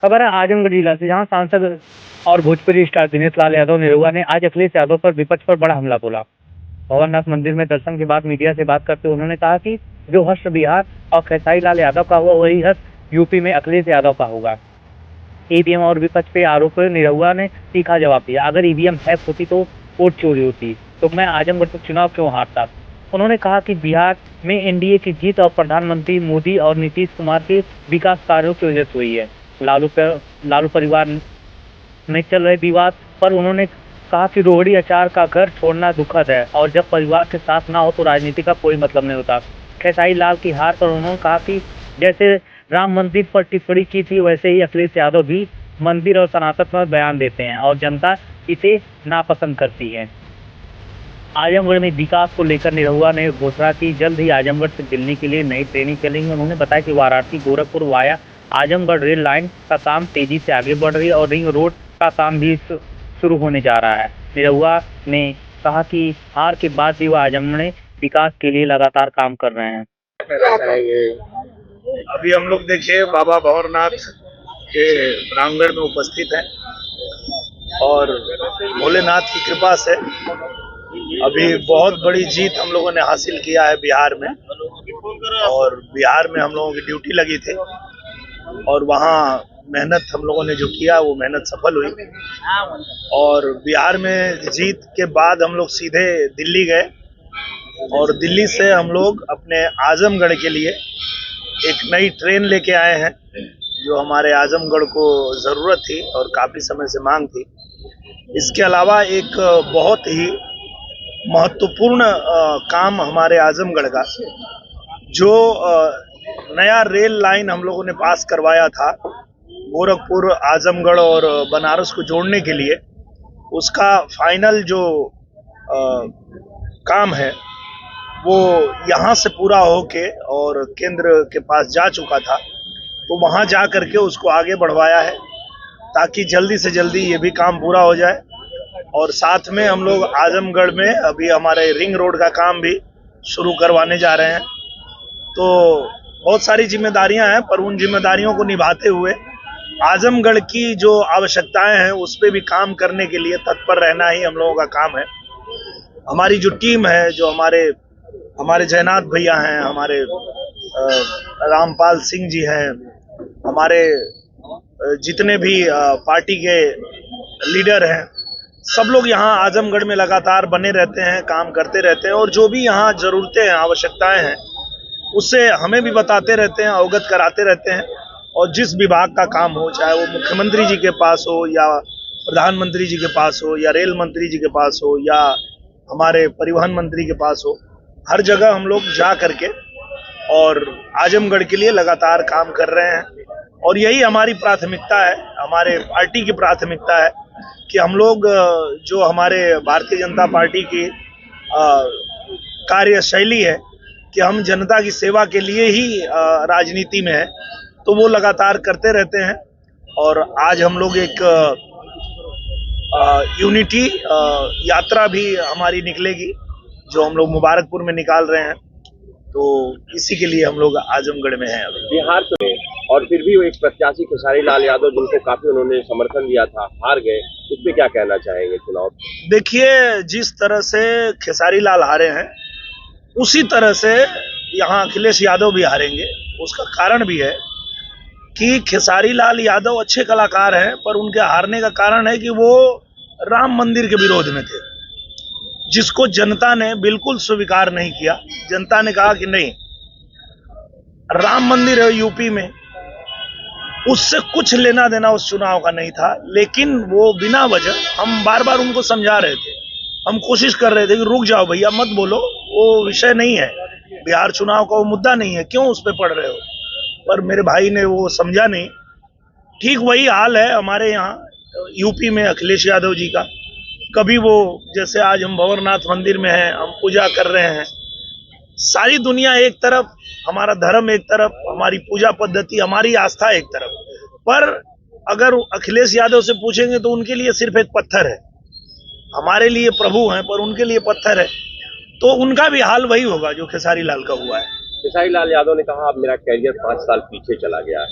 खबर है आजमगढ़ जिला से, जहां सांसद और भोजपुरी स्टार दिनेश लाल यादव निरहुआ ने आज अखिलेश यादव पर विपक्ष पर बड़ा हमला बोला। भवरनाथ मंदिर में दर्शन के बाद मीडिया से बात करते हुए उन्होंने कहा कि जो हर्ष बिहार और खेसारी लाल यादव का हुआ, वही हर्ष यूपी में अखिलेश यादव का होगा। ईवीएम और विपक्ष पे आरोप पर निरहुआ ने तीखा जवाब दिया। अगर ईवीएम हैक होती तो वोट चोरी होती, तो मैं आजमगढ़ में चुनाव क्यों हारता। उन्होंने कहा कि बिहार में एनडीए की जीत और प्रधानमंत्री मोदी और नीतीश कुमार के विकास कार्यों की वजह से हुई है। लालू परिवार में चल रहे विवाद पर उन्होंने कहा कि रोहड़ी अचार का घर छोड़ना दुखद है, और जब परिवार के साथ ना हो तो राजनीति का कोई मतलब नहीं होता। खेसारी लाल की हार पर उन्होंने कहा कि जैसे राम मंदिर पर टिप्पणी की थी, वैसे ही अखिलेश यादव भी मंदिर और सनातन पर बयान देते हैं और जनता इसे नापसंद करती है। आजमगढ़ में विकास को लेकर निरहुआ ने घोषणा की जल्द ही आजमगढ़ से दिल्ली के लिए नई ट्रेनिंग चलेंगी। उन्होंने बताया कि Varanasi Gorakhpur via Azamgarh rail line का काम तेजी से आगे बढ़ रही है और रिंग रोड का काम भी शुरू होने जा रहा है। निरहुआ ने कहा कि हार के बाद भी वह आजमगढ़ में विकास के लिए लगातार काम कर रहे हैं। अभी हम लोग देखिए बाबा भंवरनाथ के प्रांगण में उपस्थित हैं और भोलेनाथ की कृपा से अभी बहुत बड़ी जीत हम लोगों ने हासिल किया है बिहार में। और बिहार में हम लोगों की ड्यूटी लगी थी और वहाँ मेहनत हम लोगों ने जो किया वो मेहनत सफल हुई। और बिहार में जीत के बाद हम लोग सीधे दिल्ली गए और दिल्ली से हम लोग अपने आजमगढ़ के लिए एक नई ट्रेन लेके आए हैं, जो हमारे आजमगढ़ को ज़रूरत थी और काफ़ी समय से मांग थी। इसके अलावा एक बहुत ही महत्वपूर्ण काम हमारे आजमगढ़ का, जो नया रेल लाइन हम लोगों ने पास करवाया था गोरखपुर आजमगढ़ और बनारस को जोड़ने के लिए, उसका फाइनल जो काम है वो यहाँ से पूरा होके और केंद्र के पास जा चुका था, तो वहाँ जा करके उसको आगे बढ़वाया है ताकि जल्दी से जल्दी ये भी काम पूरा हो जाए। और साथ में हम लोग आजमगढ़ में अभी हमारे रिंग रोड का काम भी शुरू करवाने जा रहे हैं। तो बहुत सारी जिम्मेदारियां हैं, पर उन जिम्मेदारियों को निभाते हुए आजमगढ़ की जो आवश्यकताएं हैं उस पर भी काम करने के लिए तत्पर रहना ही हम लोगों का काम है। हमारी जो टीम है, जो हमारे जयनाथ भैया हैं, हमारे रामपाल सिंह जी हैं, हमारे जितने भी पार्टी के लीडर हैं, सब लोग यहाँ आजमगढ़ में लगातार बने रहते हैं, काम करते रहते हैं और जो भी यहाँ जरूरतें हैं, आवश्यकताएं हैं, उससे हमें भी बताते रहते हैं, अवगत कराते रहते हैं। और जिस विभाग का काम हो, चाहे वो मुख्यमंत्री जी के पास हो या प्रधानमंत्री जी के पास हो या रेल मंत्री जी के पास हो या हमारे परिवहन मंत्री के पास हो, हर जगह हम लोग जा करके और आजमगढ़ के लिए लगातार काम कर रहे हैं। और यही हमारी प्राथमिकता है, हमारे पार्टी की प्राथमिकता है कि हम लोग जो हमारे भारतीय जनता पार्टी की कार्यशैली है कि हम जनता की सेवा के लिए ही राजनीति में है, तो वो लगातार करते रहते हैं। और आज हम लोग एक यूनिटी यात्रा भी हमारी निकलेगी, जो हम लोग मुबारकपुर में निकाल रहे हैं, तो इसी के लिए हम लोग आजमगढ़ में हैं अभी। बिहार से और फिर भी वो एक प्रत्याशी खेसारी लाल यादव, जिनको काफी उन्होंने समर्थन दिया था, हार गए, उस पर क्या कहना चाहेंगे चुनाव? देखिए, जिस तरह से खेसारी लाल हारे हैं उसी तरह से यहाँ अखिलेश यादव भी हारेंगे। उसका कारण भी है कि खेसारी लाल यादव अच्छे कलाकार हैं, पर उनके हारने का कारण है कि वो राम मंदिर के विरोध में थे, जिसको जनता ने बिल्कुल स्वीकार नहीं किया। जनता ने कहा कि नहीं, राम मंदिर है यूपी में, उससे कुछ लेना देना उस चुनाव का नहीं था। लेकिन वो बिना वजह, हम बार बार उनको समझा रहे थे, हम कोशिश कर रहे थे कि रुक जाओ भैया, मत बोलो, वो विषय नहीं है, बिहार चुनाव का वो मुद्दा नहीं है, क्यों उस पर पड़ रहे हो। पर मेरे भाई ने वो समझा नहीं। ठीक वही हाल है हमारे यहाँ यूपी में अखिलेश यादव जी का। कभी वो, जैसे आज हम भंवरनाथ मंदिर में हैं, हम पूजा कर रहे हैं, सारी दुनिया एक तरफ, हमारा धर्म एक तरफ, हमारी पूजा पद्धति, हमारी आस्था एक तरफ, पर अगर अखिलेश यादव से पूछेंगे तो उनके लिए सिर्फ एक पत्थर है। हमारे लिए प्रभु हैं, पर उनके लिए पत्थर है। तो उनका भी हाल वही होगा जो खेसारी लाल का हुआ है। खेसारी लाल यादव ने कहा अब मेरा कैरियर 5 साल पीछे चला गया है।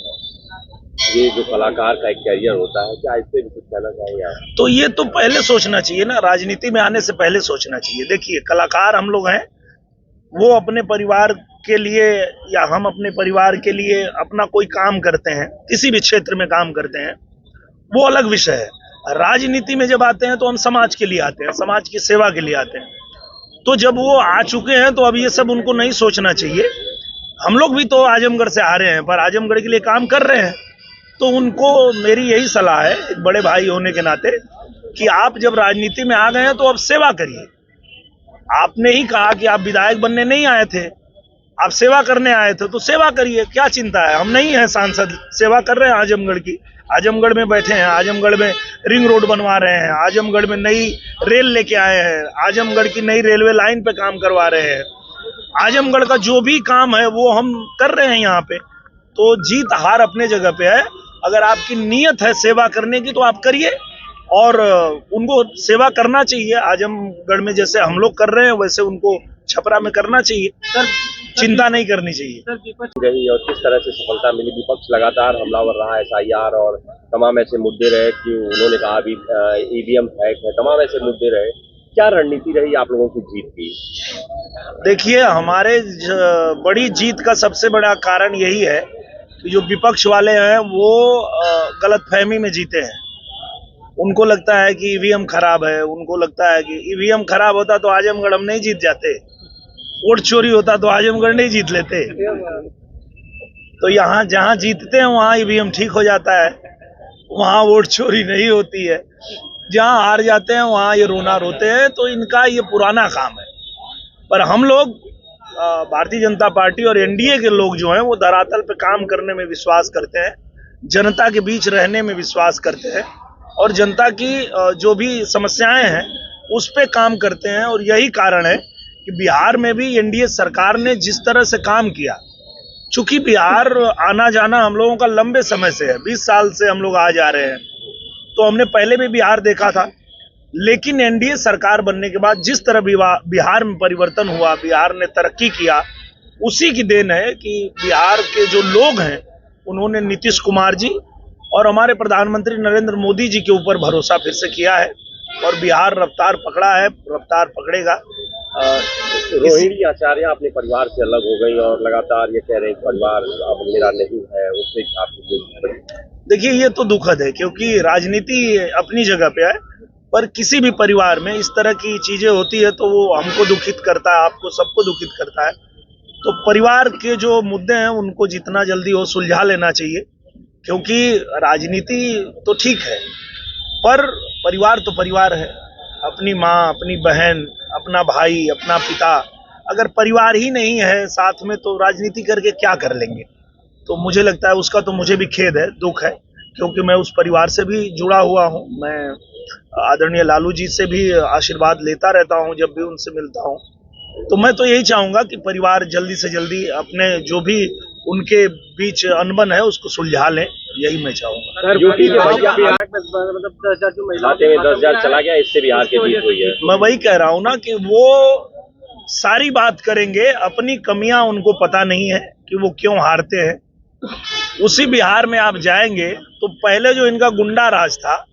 ये जो कलाकार का एक कैरियर होता है, क्या इस पे भी कुछ कहना चाहेंगे आप? तो ये तो पहले सोचना चाहिए ना, राजनीति में आने से पहले सोचना चाहिए। देखिए, कलाकार हम लोग हैं, वो अपने परिवार के लिए या हम अपने परिवार के लिए अपना कोई काम करते हैं, किसी भी क्षेत्र में काम करते हैं, वो अलग विषय है। राजनीति में जब आते हैं तो हम समाज के लिए आते हैं, समाज की सेवा के लिए आते हैं। तो जब वो आ चुके हैं तो अब ये सब उनको नहीं सोचना चाहिए। हम लोग भी तो आजमगढ़ से आ रहे हैं, पर आजमगढ़ के लिए काम कर रहे हैं। तो उनको मेरी यही सलाह है, एक बड़े भाई होने के नाते, कि आप जब राजनीति में आ गए हैं तो अब सेवा करिए। आपने ही कहा कि आप विधायक बनने नहीं आए थे, आप सेवा करने आए थे, तो सेवा करिए, क्या चिंता है। हम नहीं है सांसद, सेवा कर रहे हैं आजमगढ़ की। आजमगढ़ में बैठे हैं, आजमगढ़ में रिंग रोड बनवा रहे हैं, आजमगढ़ में नई रेल लेके आए हैं, आजमगढ़ की नई रेलवे लाइन पे काम करवा रहे हैं। आजमगढ़ का जो भी काम है वो हम कर रहे हैं यहाँ पे। तो जीत हार अपने जगह पे है। अगर आपकी नीयत है सेवा करने की तो आप करिए, और उनको सेवा करना चाहिए। आजमगढ़ में जैसे हम लोग कर रहे हैं वैसे उनको छपरा में करना चाहिए, चिंता नहीं करनी चाहिए। रही और किस तरह से सफलता मिली? विपक्ष लगातार हमलावर रहा, SIR और तमाम ऐसे मुद्दे रहे कि उन्होंने कहा अभी EVM हैक है, तमाम ऐसे मुद्दे रहे। क्या रणनीति रही आप लोगों की जीत की? देखिए, हमारे बड़ी जीत का सबसे बड़ा कारण यही है कि जो विपक्ष वाले हैं वो गलतफहमी में जीते हैं। उनको लगता है कि EVM खराब है, उनको लगता है कि EVM खराब होता तो आजमगढ़ हम नहीं जीत जाते, वोट चोरी होता तो आजमगढ़ नहीं जीत लेते। तो यहाँ जहाँ जीतते हैं वहाँ EVM ठीक हो जाता है, वहाँ वोट चोरी नहीं होती है। जहाँ हार जाते हैं वहाँ ये रोना रोते हैं। तो इनका ये पुराना काम है। पर हम लोग भारतीय जनता पार्टी और NDA के लोग जो हैं वो धरातल पे काम करने में विश्वास करते हैं, जनता के बीच रहने में विश्वास करते हैं, और जनता की जो भी समस्याएं हैं उस पे काम करते हैं। और यही कारण है कि बिहार में भी NDA सरकार ने जिस तरह से काम किया, चूंकि बिहार आना जाना हम लोगों का लंबे समय से है, 20 साल से हम लोग आ जा रहे हैं, तो हमने पहले भी बिहार देखा था। लेकिन NDA सरकार बनने के बाद जिस तरह बिहार में परिवर्तन हुआ, बिहार ने तरक्की किया, उसी की देन है कि बिहार के जो लोग हैं उन्होंने नीतीश कुमार जी और हमारे प्रधानमंत्री नरेंद्र मोदी जी के ऊपर भरोसा फिर से किया है, और बिहार रफ्तार पकड़ा है, रफ्तार पकड़ेगा। रोहिणी आचार्य अपने परिवार से अलग हो गई और लगातार ये कह रहे हैं परिवार अब मेरा नहीं है, उससे आप देखिए, ये तो दुखद है, क्योंकि राजनीति अपनी जगह पे है, पर किसी भी परिवार में इस तरह की चीजें होती है तो वो हमको दुखित करता है, आपको सबको दुखित करता है। तो परिवार के जो मुद्दे हैं उनको जितना जल्दी हो सुलझा लेना चाहिए, क्योंकि राजनीति तो ठीक है पर परिवार तो परिवार है। अपनी माँ, अपनी बहन, अपना भाई, अपना पिता, अगर परिवार ही नहीं है साथ में तो राजनीति करके क्या कर लेंगे। तो मुझे लगता है उसका तो मुझे भी खेद है, दुख है, क्योंकि मैं उस परिवार से भी जुड़ा हुआ हूँ। मैं आदरणीय लालू जी से भी आशीर्वाद लेता रहता हूँ जब भी उनसे मिलता हूँ। तो मैं तो यही चाहूंगा कि परिवार जल्दी से जल्दी अपने जो भी उनके बीच अनबन है उसको सुलझा लें, यही मैं चाहूंगा। यूपी के मतलब 10,000 चला गया, इससे बिहार के जीत हुई है। मैं वही कह रहा हूँ ना कि वो सारी बात करेंगे, अपनी कमियां उनको पता नहीं है कि वो क्यों हारते हैं। उसी बिहार में आप जाएंगे तो पहले जो इनका गुंडा राज था,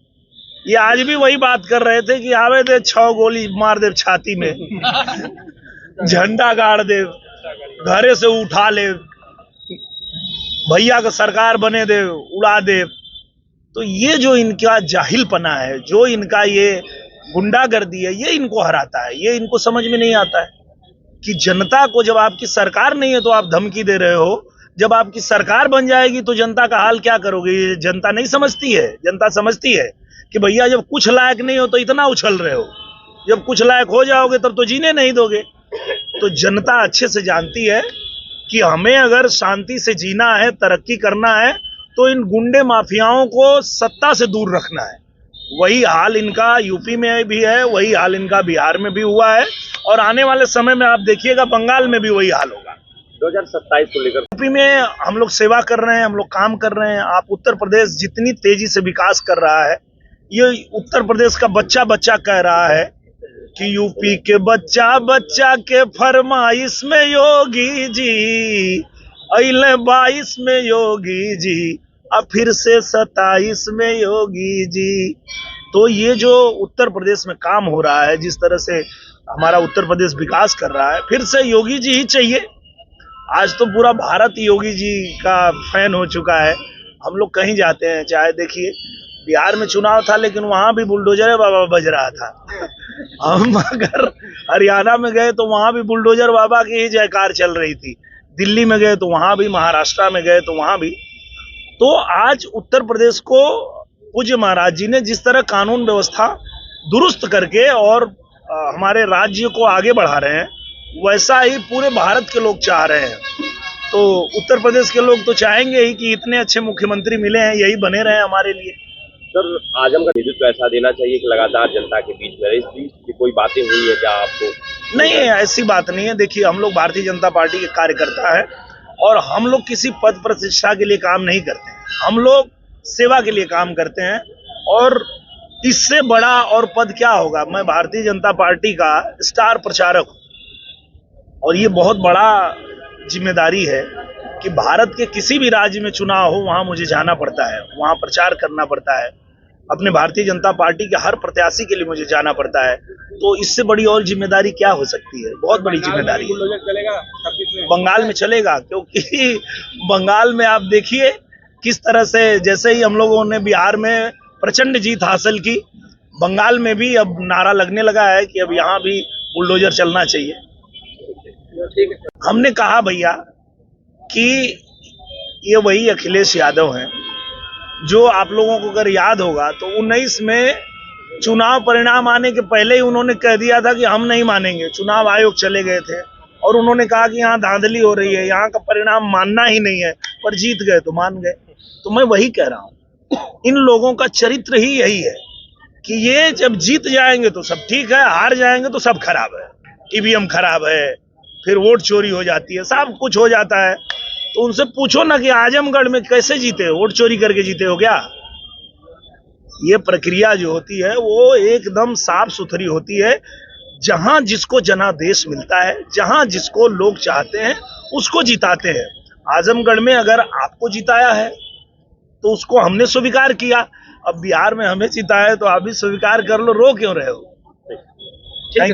ये आज भी वही बात कर रहे थे कि आवे दे 6 गोली मार दे छाती में, झंडा गाड़ दे, घरे से उठा ले, भैया का सरकार बने दे, उड़ा दे। तो ये जो इनका जाहिलपना है, जो इनका ये गुंडागर्दी है, ये इनको हराता है। ये इनको समझ में नहीं आता है कि जनता को जब आपकी सरकार नहीं है तो आप धमकी दे रहे हो, जब आपकी सरकार बन जाएगी तो जनता का हाल क्या करोगे। ये जनता नहीं समझती है। जनता समझती है कि भैया जब कुछ लायक नहीं हो तो इतना उछल रहे हो, जब कुछ लायक हो जाओगे तब तो जीने नहीं दोगे। तो जनता अच्छे से जानती है कि हमें अगर शांति से जीना है, तरक्की करना है, तो इन गुंडे माफियाओं को सत्ता से दूर रखना है। वही हाल इनका यूपी में भी है, वही हाल इनका बिहार में भी हुआ है, और आने वाले समय में आप देखिएगा बंगाल में भी वही हाल होगा। 2027 को लेकर यूपी में हम लोग सेवा कर रहे हैं, हम लोग काम कर रहे हैं। आप उत्तर प्रदेश जितनी तेजी से विकास कर रहा है, ये उत्तर प्रदेश का बच्चा बच्चा कह रहा है कि यूपी के बच्चा बच्चा के फरमाइश में योगी जी, अइले 22 में योगी जी, अब फिर से 27 में योगी जी। तो ये जो उत्तर प्रदेश में काम हो रहा है, जिस तरह से हमारा उत्तर प्रदेश विकास कर रहा है, फिर से योगी जी ही चाहिए। आज तो पूरा भारत योगी जी का फैन हो चुका है। हम लोग कहीं जाते हैं, चाहे देखिए बिहार में चुनाव था, लेकिन वहां भी बुलडोजर बाबा बज रहा था। हम अगर हरियाणा में गए तो वहां भी बुलडोजर बाबा की ही जयकार चल रही थी। दिल्ली में गए तो वहां भी, महाराष्ट्र में गए तो वहां भी। तो आज उत्तर प्रदेश को पूज्य महाराज जी ने जिस तरह कानून व्यवस्था दुरुस्त करके और हमारे राज्य को आगे बढ़ा रहे हैं, वैसा ही पूरे भारत के लोग चाह रहे हैं। तो उत्तर प्रदेश के लोग तो चाहेंगे ही कि इतने अच्छे मुख्यमंत्री मिले हैं, यही बने रहे हमारे लिए। सर, आजम का नेतृत्व ऐसा देना चाहिए कि लगातार जनता के बीच में रहे। इस बीच की कोई बातें हुई है क्या आपको? नहीं, ऐसी बात नहीं है। देखिए, हम लोग भारतीय जनता पार्टी के कार्यकर्ता है और हम लोग किसी पद प्रतिष्ठा के लिए काम नहीं करते हैं। हम लोग सेवा के लिए काम करते हैं और इससे बड़ा और पद क्या होगा। मैं भारतीय जनता पार्टी का स्टार प्रचारक हूँ और ये बहुत बड़ा जिम्मेदारी है कि भारत के किसी भी राज्य में चुनाव हो, वहां मुझे जाना पड़ता है, वहां प्रचार करना पड़ता है। अपने भारतीय जनता पार्टी के हर प्रत्याशी के लिए मुझे जाना पड़ता है। तो इससे बड़ी और जिम्मेदारी क्या हो सकती है। बहुत बड़ी जिम्मेदारी है। बंगाल में चलेगा, क्योंकि बंगाल में आप देखिए किस तरह से, जैसे ही हम लोगों ने बिहार में प्रचंड जीत हासिल की, बंगाल में भी अब नारा लगने लगा है कि अब यहाँ भी बुलडोजर चलना चाहिए। हमने कहा भैया कि ये वही अखिलेश यादव हैं जो आप लोगों को अगर याद होगा तो 19 में चुनाव परिणाम आने के पहले ही उन्होंने कह दिया था कि हम नहीं मानेंगे। चुनाव आयोग चले गए थे और उन्होंने कहा कि यहाँ धांधली हो रही है, यहाँ का परिणाम मानना ही नहीं है, पर जीत गए तो मान गए। तो मैं वही कह रहा हूँ, इन लोगों का चरित्र ही यही है कि ये जब जीत जाएंगे तो सब ठीक है, हार जाएंगे तो सब खराब है। ईवीएम खराब है, फिर वोट चोरी हो जाती है, सब कुछ हो जाता है। तो उनसे पूछो ना कि आजमगढ़ में कैसे जीते, वोट चोरी करके जीते हो क्या। ये प्रक्रिया जो होती है वो एकदम साफ सुथरी होती है। जहां जिसको जनादेश मिलता है, जहां जिसको लोग चाहते हैं उसको जिताते हैं। आजमगढ़ में अगर आपको जिताया है तो उसको हमने स्वीकार किया। अब बिहार में हमें जिताया है तो आप भी स्वीकार कर लो, रो क्यों रहे हो।